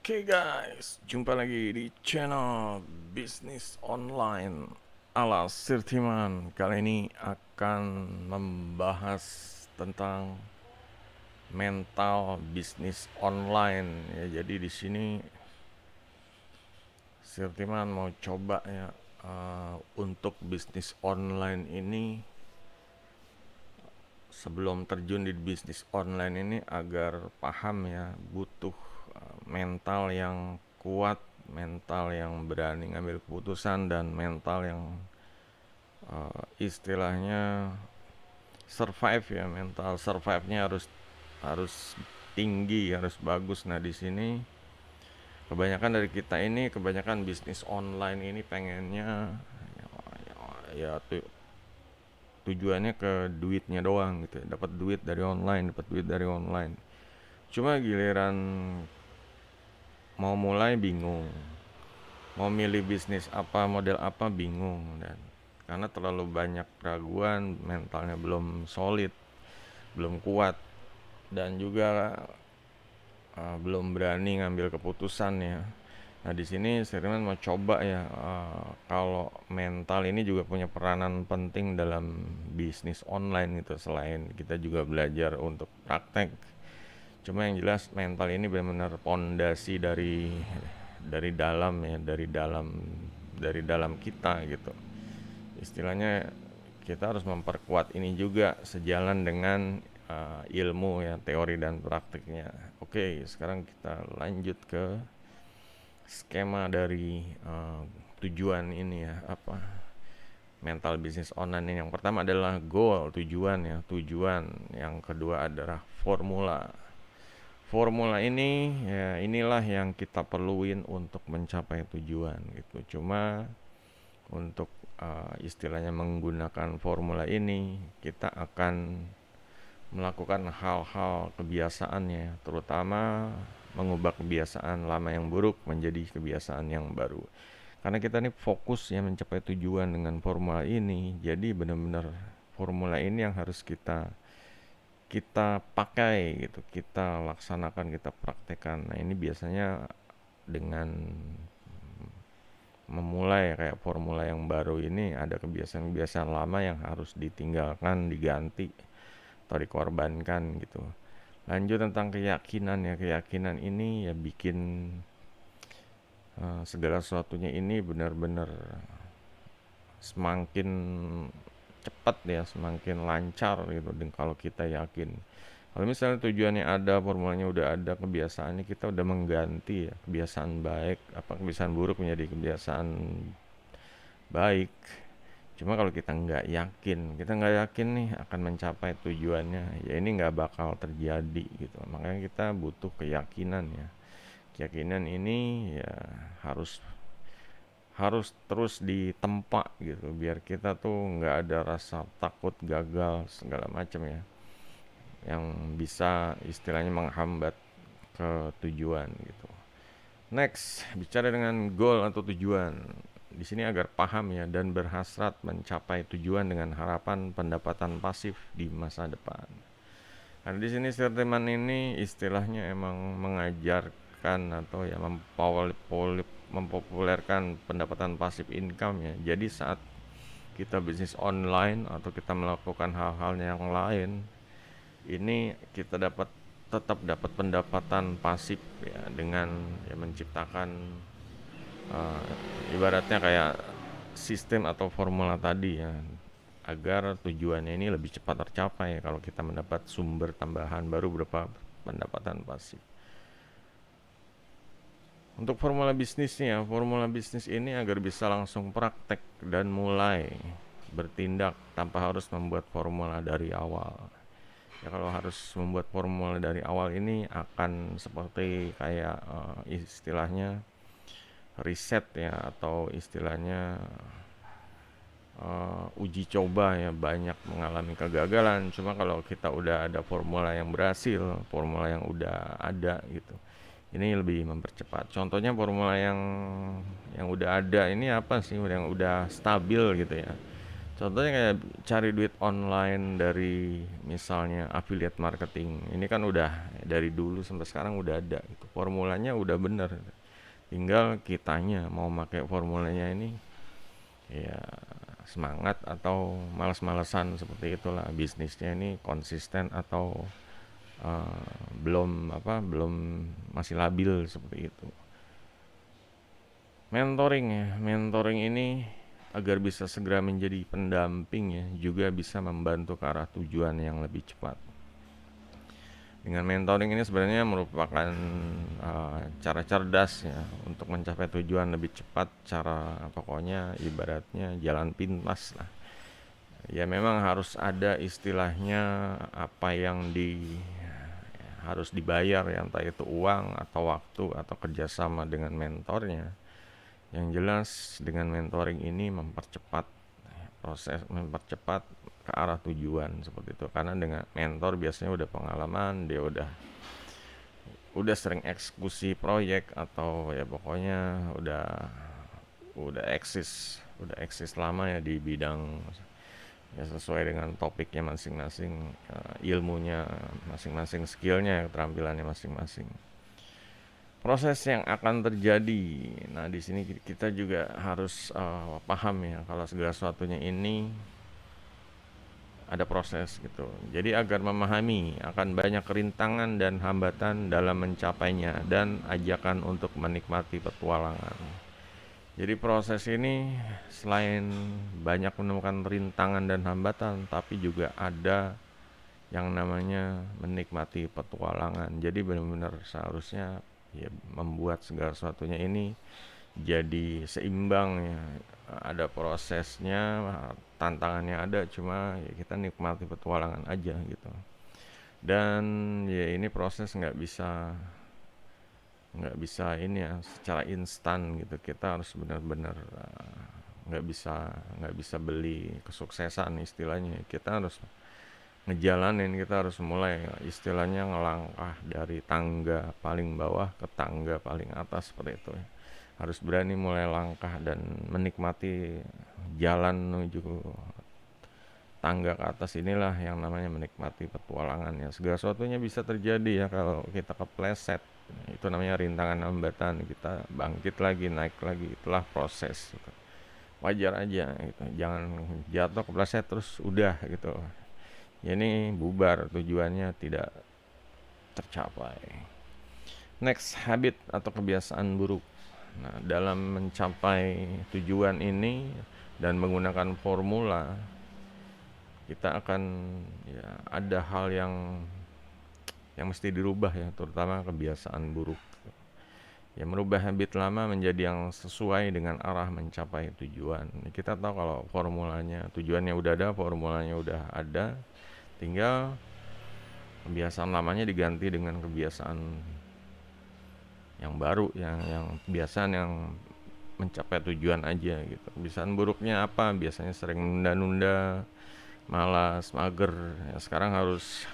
Oke guys, jumpa lagi di channel bisnis online ala Sirtiman. Kali ini akan membahas tentang mental bisnis online ya. Jadi di sini Sirtiman mau coba ya, untuk bisnis online ini, sebelum terjun di bisnis online ini agar paham ya, butuh mental yang kuat, mental yang berani ngambil keputusan, dan mental yang istilahnya survive ya. Mental survive-nya harus harus tinggi, harus bagus. Nah, di sini kebanyakan dari kita ini, kebanyakan bisnis online ini pengennya ya, tujuannya ke duitnya doang gitu ya. Dapat duit dari online, dapat duit dari online. Cuma giliran mau mulai bingung, mau milih bisnis apa, model apa bingung, dan karena terlalu banyak keraguan, mentalnya belum solid, belum kuat, dan juga belum berani ngambil keputusan ya. Nah, di sini Sherman mau coba ya, kalau mental ini juga punya peranan penting dalam bisnis online gitu. Selain kita juga belajar untuk praktek, cuma yang jelas mental ini benar-benar pondasi dari dalam ya, dari dalam kita gitu. Istilahnya kita harus memperkuat ini juga sejalan dengan ilmu ya, teori dan praktiknya. Oke, sekarang kita lanjut ke skema dari tujuan ini ya, apa mental bisnis online ini. Yang pertama adalah goal, tujuan ya, tujuan. Yang kedua adalah formula. Formula ini ya, inilah yang kita perluin untuk mencapai tujuan gitu. Cuma untuk istilahnya menggunakan formula ini, kita akan melakukan hal-hal kebiasaannya, terutama mengubah kebiasaan lama yang buruk menjadi kebiasaan yang baru. Karena kita ini fokus ya mencapai tujuan dengan formula ini, jadi benar-benar formula ini yang harus kita kita pakai gitu, kita laksanakan, kita praktekkan. Nah, ini biasanya dengan memulai kayak formula yang baru ini, ada kebiasaan-kebiasaan lama yang harus ditinggalkan, diganti, atau dikorbankan gitu. Lanjut tentang keyakinan ya, keyakinan ini ya bikin segala sesuatunya ini benar-benar semakin cepat ya, semakin lancar gitu. Dan kalau kita yakin, kalau misalnya tujuannya ada, formulanya udah ada, kebiasaannya kita udah mengganti ya, kebiasaan baik apa kebiasaan buruk menjadi kebiasaan baik. Cuma kalau kita nggak yakin nih akan mencapai tujuannya, ya ini nggak bakal terjadi gitu. Makanya kita butuh keyakinan ya. Keyakinan ini ya harus harus terus ditempa gitu, biar kita tuh nggak ada rasa takut gagal segala macam ya, yang bisa istilahnya menghambat ke tujuan gitu. Next, bicara dengan goal atau tujuan. Di sini agar paham ya dan berhasrat mencapai tujuan dengan harapan pendapatan pasif di masa depan. Karena di sini statement ini istilahnya emang mengajarkan atau ya mempopulerkan pendapatan pasif income ya. Jadi saat kita bisnis online atau kita melakukan hal-hal yang lain, ini kita tetap dapat pendapatan pasif ya, dengan ya menciptakan ibaratnya kayak sistem atau formula tadi ya, agar tujuannya ini lebih cepat tercapai kalau kita mendapat sumber tambahan baru berupa pendapatan pasif. Untuk formula bisnis ini agar bisa langsung praktek dan mulai bertindak tanpa harus membuat formula dari awal. Ya, kalau harus membuat formula dari awal ini akan seperti kayak istilahnya riset ya, atau istilahnya uji coba ya, banyak mengalami kegagalan. Cuma kalau kita udah ada formula yang berhasil, formula yang udah ada gitu, ini lebih mempercepat. Contohnya formula yang udah ada ini apa sih, yang udah stabil gitu ya. Contohnya kayak cari duit online dari misalnya affiliate marketing. Ini kan udah dari dulu sampai sekarang udah ada gitu. Formulanya udah bener. Tinggal kitanya mau pakai formulanya ini ya semangat atau malas-malesan, seperti itulah. Bisnisnya ini konsisten atau belum masih labil seperti itu. Mentoring ya, mentoring ini agar bisa segera menjadi pendamping ya, juga bisa membantu ke arah tujuan yang lebih cepat. Dengan mentoring ini sebenarnya merupakan cara cerdas ya untuk mencapai tujuan lebih cepat. Cara pokoknya ibaratnya jalan pintas lah. Ya memang harus ada istilahnya apa yang harus dibayar ya, entah itu uang atau waktu atau kerjasama dengan mentornya. Yang jelas dengan mentoring ini mempercepat ke arah tujuan seperti itu. Karena dengan mentor biasanya udah pengalaman, dia udah sering eksekusi proyek atau ya pokoknya udah eksis lama ya di bidang ya sesuai dengan topiknya masing-masing, ilmunya masing-masing, skillnya, keterampilannya masing-masing. Proses yang akan terjadi. Nah, di sini kita juga harus paham ya kalau segala sesuatunya ini ada proses gitu. Jadi agar memahami akan banyak rintangan dan hambatan dalam mencapainya dan ajakan untuk menikmati petualangan. Jadi proses ini selain banyak menemukan rintangan dan hambatan, tapi juga ada yang namanya menikmati petualangan. Jadi benar-benar seharusnya ya membuat segala sesuatunya ini jadi seimbang ya. Ada prosesnya, tantangannya ada, cuma ya kita nikmati petualangan aja gitu. Dan ya ini proses nggak bisa ini ya secara instan gitu. Kita harus benar-benar nggak bisa beli kesuksesan istilahnya. Kita harus ngejalanin, kita harus mulai istilahnya ngelangkah dari tangga paling bawah ke tangga paling atas seperti itu ya. Harus berani mulai langkah dan menikmati jalan menuju tangga ke atas. Inilah yang namanya menikmati petualangan ya. Segala sesuatunya bisa terjadi ya kalau kita kepleset. Itu namanya rintangan hambatan. Kita bangkit lagi, naik lagi. Itulah proses gitu. Wajar aja gitu. Jangan jatuh kepleset terus udah gitu. Ya ini bubar, tujuannya tidak tercapai. Next, habit atau kebiasaan buruk. Nah, dalam mencapai tujuan ini dan menggunakan formula, kita akan ya ada hal yang mesti dirubah ya, terutama kebiasaan buruk. Ya merubah habit lama menjadi yang sesuai dengan arah mencapai tujuan. Kita tahu kalau formulanya, tujuannya udah ada, formulanya udah ada, tinggal kebiasaan lamanya diganti dengan kebiasaan yang baru, yang kebiasaan yang mencapai tujuan aja gitu. Kebiasaan buruknya apa? Biasanya sering nunda-nunda, malas, mager. Ya, sekarang harus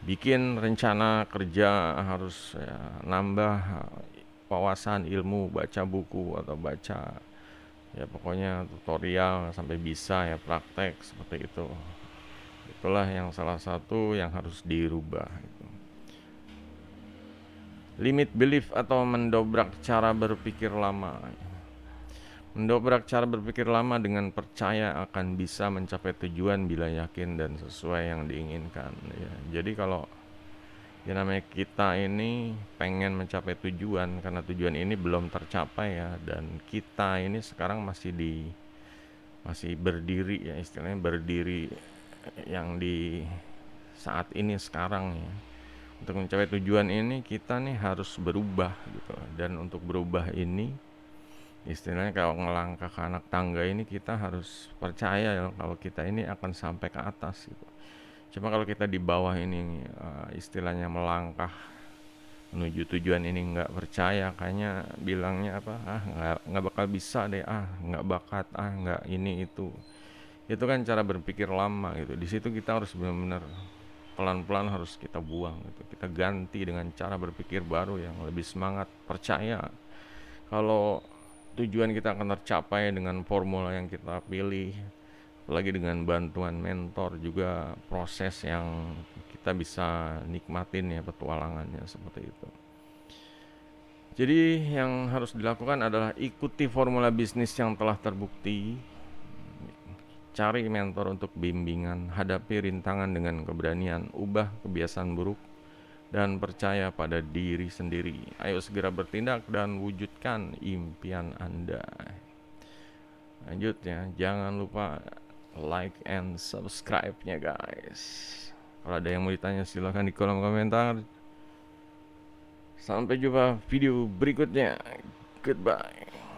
bikin rencana kerja, harus ya, nambah wawasan, ilmu, baca buku atau baca ya pokoknya tutorial sampai bisa ya praktek seperti itu. Itulah yang salah satu yang harus dirubah gitu. Limit belief atau mendobrak cara berpikir lama. Mendobrak cara berpikir lama dengan percaya akan bisa mencapai tujuan bila yakin dan sesuai yang diinginkan ya. Jadi kalau ya namanya kita ini pengen mencapai tujuan, karena tujuan ini belum tercapai ya, dan kita ini sekarang masih berdiri ya, istilahnya berdiri yang di saat ini sekarang ya. Untuk mencapai tujuan ini kita nih harus berubah gitu. Dan untuk berubah ini istilahnya kalau ngelangkah ke anak tangga ini kita harus percaya ya kalau kita ini akan sampai ke atas gitu. Cuma kalau kita di bawah ini istilahnya melangkah menuju tujuan ini nggak percaya, kayaknya bilangnya apa, nggak bakal bisa deh, nggak bakat, nggak ini itu kan cara berpikir lama gitu. Di situ kita harus benar-benar pelan-pelan harus kita buang gitu. Kita ganti dengan cara berpikir baru yang lebih semangat, percaya kalau tujuan kita akan tercapai dengan formula yang kita pilih, apalagi dengan bantuan mentor juga proses yang kita bisa nikmatin ya petualangannya seperti itu. Jadi yang harus dilakukan adalah ikuti formula bisnis yang telah terbukti, cari mentor untuk bimbingan, hadapi rintangan dengan keberanian, ubah kebiasaan buruk, dan percaya pada diri sendiri. Ayo segera bertindak dan wujudkan impian Anda. Lanjut ya, jangan lupa like and subscribe-nya guys. Kalau ada yang mau ditanya silahkan di kolom komentar. Sampai jumpa video berikutnya. Goodbye.